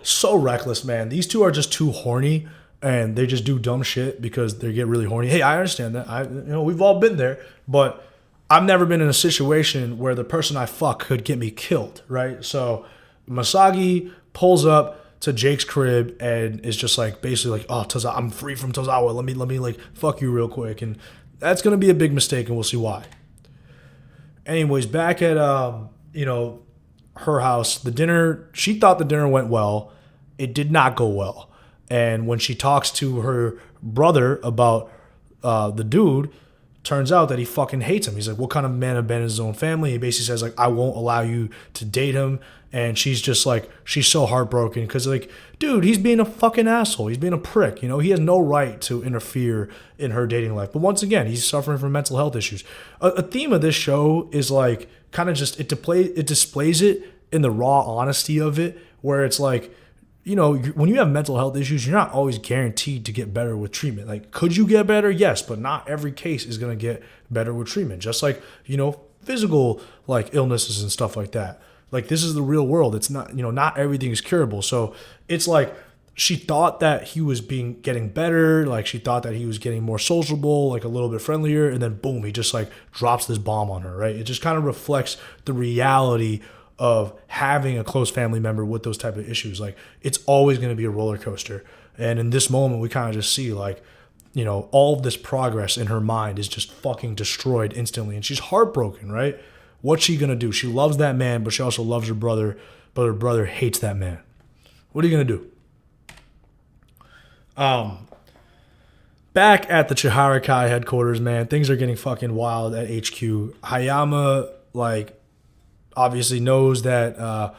so reckless, man. These two are just too horny, and they just do dumb shit because they get really horny. Hey, I understand that. We've all been there, but I've never been in a situation where the person I fuck could get me killed, right? So Misaki pulls up to Jake's crib and is just, like, basically like, oh, Tozawa, I'm free from Tozawa. Let me like, fuck you real quick. And that's going to be a big mistake, and we'll see why. Anyways, back at, her house, the dinner, she thought the dinner went well. It did not go well. And when she talks to her brother about the dude, turns out that he fucking hates him. He's like, what kind of man abandons his own family? He basically says, like, I won't allow you to date him. And she's just like, she's so heartbroken because, like, dude, he's being a fucking asshole. He's being a prick. He has no right to interfere in her dating life. But once again, he's suffering from mental health issues. A theme of this show is, like, kind of just, it displays it in the raw honesty of it, where it's like, when you have mental health issues, you're not always guaranteed to get better with treatment. Like, could you get better? Yes, but not every case is going to get better with treatment. Just like, physical, like, illnesses and stuff like that. Like, this is the real world. It's not, not everything is curable. So it's like, she thought that he was getting better. Like, she thought that he was getting more sociable, like, a little bit friendlier. And then boom, he just, like, drops this bomb on her, right? It just kind of reflects the reality of having a close family member with those type of issues. Like, it's always going to be a roller coaster. And in this moment, we kind of just see, like, all of this progress in her mind is just fucking destroyed instantly. And she's heartbroken, right? What's she going to do? She loves that man, but she also loves her brother, but her brother hates that man. What are you going to do? Back at the Chihara-kai headquarters, man, things are getting fucking wild at HQ. Hayama, like, obviously knows that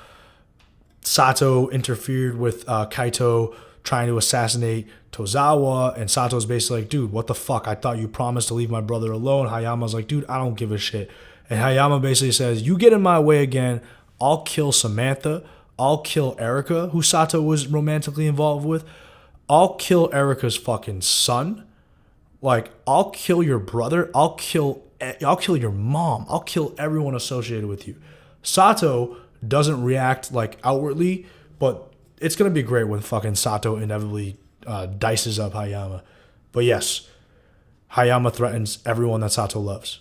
Sato interfered with Kaito trying to assassinate Tozawa, and Sato's basically like, dude, what the fuck? I thought you promised to leave my brother alone. Hayama's like, dude, I don't give a shit. And Hayama basically says, you get in my way again, I'll kill Samantha. I'll kill Erica, who Sato was romantically involved with. I'll kill Erica's fucking son. Like, I'll kill your brother. I'll kill your mom. I'll kill everyone associated with you. Sato doesn't react like outwardly, but it's gonna be great when fucking Sato inevitably dices up Hayama. But yes, Hayama threatens everyone that Sato loves.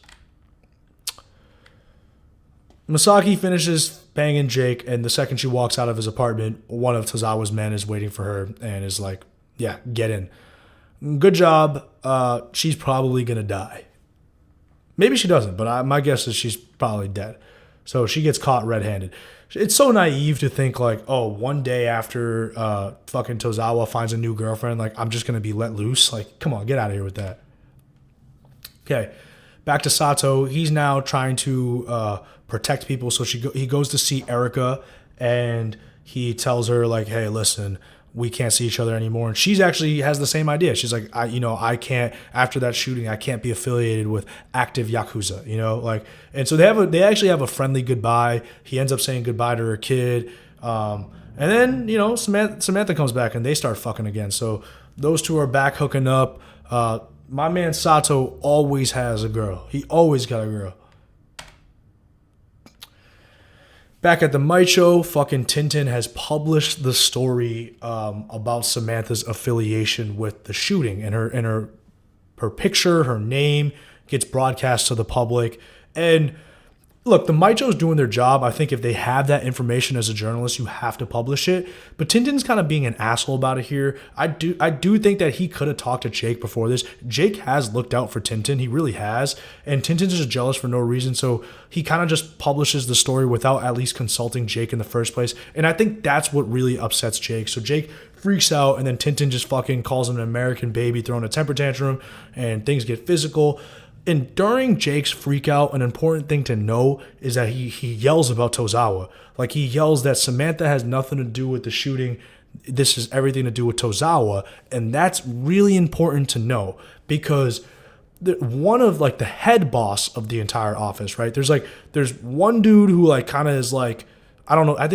Masaki finishes banging Jake, and the second she walks out of his apartment, one of Tozawa's men is waiting for her and is like, yeah, get in. Good job. She's probably going to die. Maybe she doesn't, but my guess is she's probably dead. So she gets caught red-handed. It's so naive to think like, oh, one day after fucking Tozawa finds a new girlfriend, like, I'm just going to be let loose. Like, come on, get out of here with that. Okay, back to Sato. He's now trying to protect people. So he goes to see Erica, and he tells her like, hey, listen, we can't see each other anymore. And she's actually has the same idea. She's like, I can't, after that shooting, I can't be affiliated with active Yakuza, like, and so they actually have a friendly goodbye. He ends up saying goodbye to her kid. And then, Samantha comes back and they start fucking again. So those two are back hooking up. My man Sato always has a girl. He always got a girl. Back at the Maicho, fucking Tintin has published the story about Samantha's affiliation with the shooting, and her picture, her name gets broadcast to the public. And look, the Maicho's doing their job. I think if they have that information as a journalist, you have to publish it. But Tintin's kind of being an asshole about it here. I do think that he could have talked to Jake before this. Jake has looked out for Tintin. He really has. And Tintin's just jealous for no reason. So he kind of just publishes the story without at least consulting Jake in the first place. And I think that's what really upsets Jake. So Jake freaks out, and then Tintin just fucking calls him an American baby, throwing a temper tantrum, and things get physical. And during Jake's freak out, an important thing to know is that he yells about Tozawa. Like, he yells that Samantha has nothing to do with the shooting. This is everything to do with Tozawa. And that's really important to know, because one of like the head boss of the entire office, right? There's one dude who like kind of is like, I don't know, I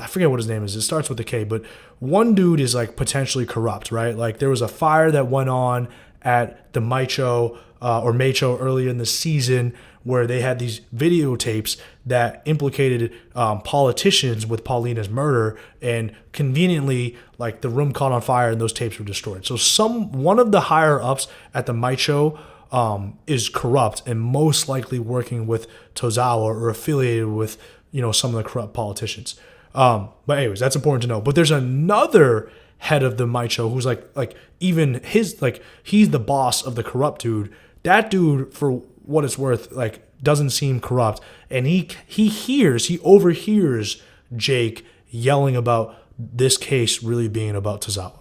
forget what his name is. It starts with a K, but one dude is like potentially corrupt, right? Like, there was a fire that went on at the Maicho earlier in the season, where they had these videotapes that implicated politicians with Paulina's murder, and conveniently, like, the room caught on fire and those tapes were destroyed. So one of the higher ups at the Maicho is corrupt and most likely working with Tozawa or affiliated with some of the corrupt politicians. But anyways, that's important to know. But there's another head of the Maicho who's like even his, like, he's the boss of the corrupt dude. That dude, for what it's worth, like, doesn't seem corrupt, and he overhears Jake yelling about this case really being about Tozawa.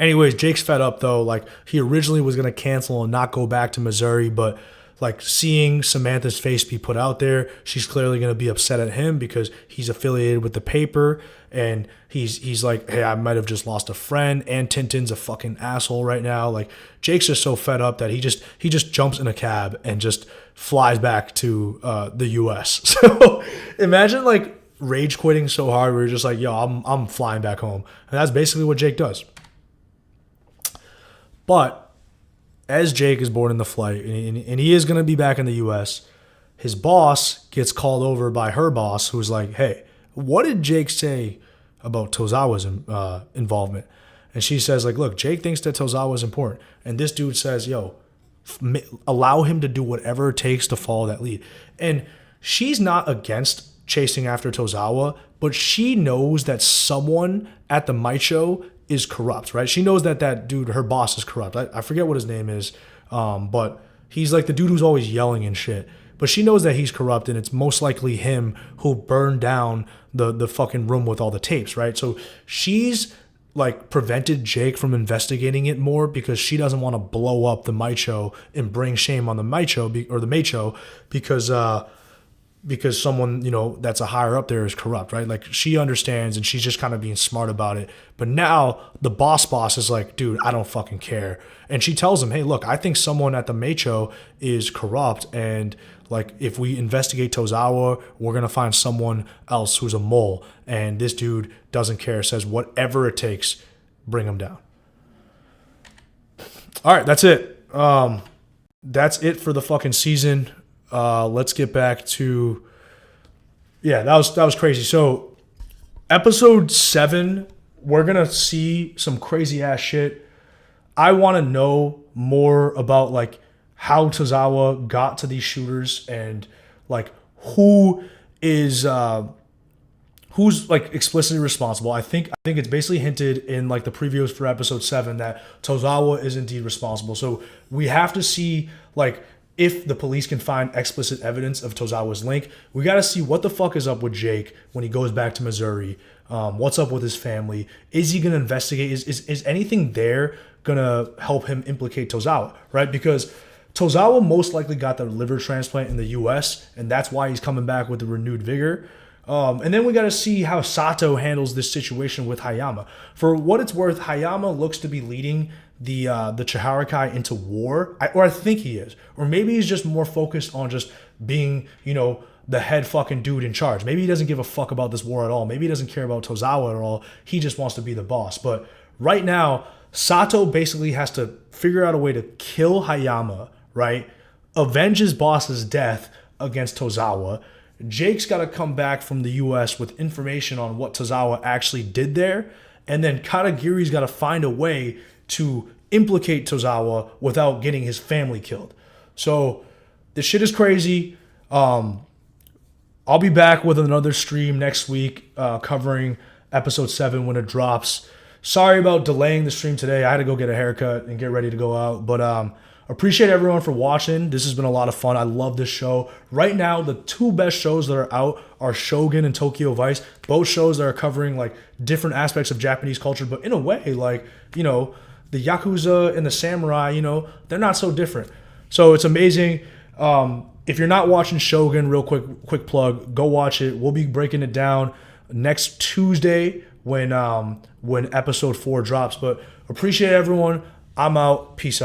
Anyways, Jake's fed up though. Like, he originally was gonna cancel and not go back to Missouri, but like, seeing Samantha's face be put out there, she's clearly going to be upset at him because he's affiliated with the paper, and he's like, hey, I might have just lost a friend, and Tintin's a fucking asshole right now. Like, Jake's just so fed up that he just jumps in a cab and just flies back to the U.S. So imagine like rage quitting so hard where you're just like, yo, I'm flying back home, and that's basically what Jake does. But as Jake is boarding the flight, and he is going to be back in the U.S., his boss gets called over by her boss, who's like, hey, what did Jake say about Tozawa's involvement? And she says, like, look, Jake thinks that Tozawa is important. And this dude says, yo, allow him to do whatever it takes to follow that lead. And she's not against chasing after Tozawa, but she knows that someone at the Maicho is corrupt, right? She knows that dude, her boss, is corrupt. I forget what his name is, but he's like the dude who's always yelling and shit. But she knows that he's corrupt, and it's most likely him who burned down the fucking room with all the tapes, right? So she's like prevented Jake from investigating it more because she doesn't want to blow up the Maicho and bring shame on the Maicho or the Maicho because someone, you know, that's a higher up there is corrupt, right? Like she understands and she's just kind of being smart about it. But now the boss is like, dude, I don't fucking care. And she tells him, hey, look, I think someone at the Maicho is corrupt. And like, if we investigate Tozawa, we're going to find someone else who's a mole. And this dude doesn't care, says whatever it takes, bring him down. All right, that's it. That's it for the fucking season. Let's get back to, that was crazy. So episode 7, we're going to see some crazy ass shit. I want to know more about like how Tozawa got to these shooters and like who's like explicitly responsible. I think it's basically hinted in like the previews for episode 7 that Tozawa is indeed responsible. So we have to see like if the police can find explicit evidence of Tozawa's link. We got to see what the fuck is up with Jake when he goes back to Missouri. What's up with his family? Is he going to investigate? Is anything there going to help him implicate Tozawa, right? Because Tozawa most likely got the liver transplant in the U.S., and that's why he's coming back with a renewed vigor. And then we got to see how Sato handles this situation with Hayama. For what it's worth, Hayama looks to be leading the Chihara-kai into war, or I think he is. Or maybe he's just more focused on just being, you know, the head fucking dude in charge. Maybe he doesn't give a fuck about this war at all. Maybe he doesn't care about Tozawa at all. He just wants to be the boss. But right now, Sato basically has to figure out a way to kill Hayama, right? Avenge his boss's death against Tozawa. Jake's got to come back from the U.S. with information on what Tozawa actually did there. And then Katagiri's got to find a way to implicate Tozawa without getting his family killed. So this shit is crazy. I'll be back with another stream next week covering episode 7 when it drops. Sorry about delaying the stream today. I had to go get a haircut and get ready to go out. But appreciate everyone for watching. This has been a lot of fun. I love this show. Right now, the 2 best shows that are out are Shogun and Tokyo Vice. Both shows that are covering like different aspects of Japanese culture, but in a way, like, you know, the Yakuza and the Samurai, you know, they're not so different. So it's amazing. If you're not watching Shogun, real quick plug, go watch it. We'll be breaking it down next Tuesday when episode 4 drops. But appreciate everyone. I'm out. Peace out.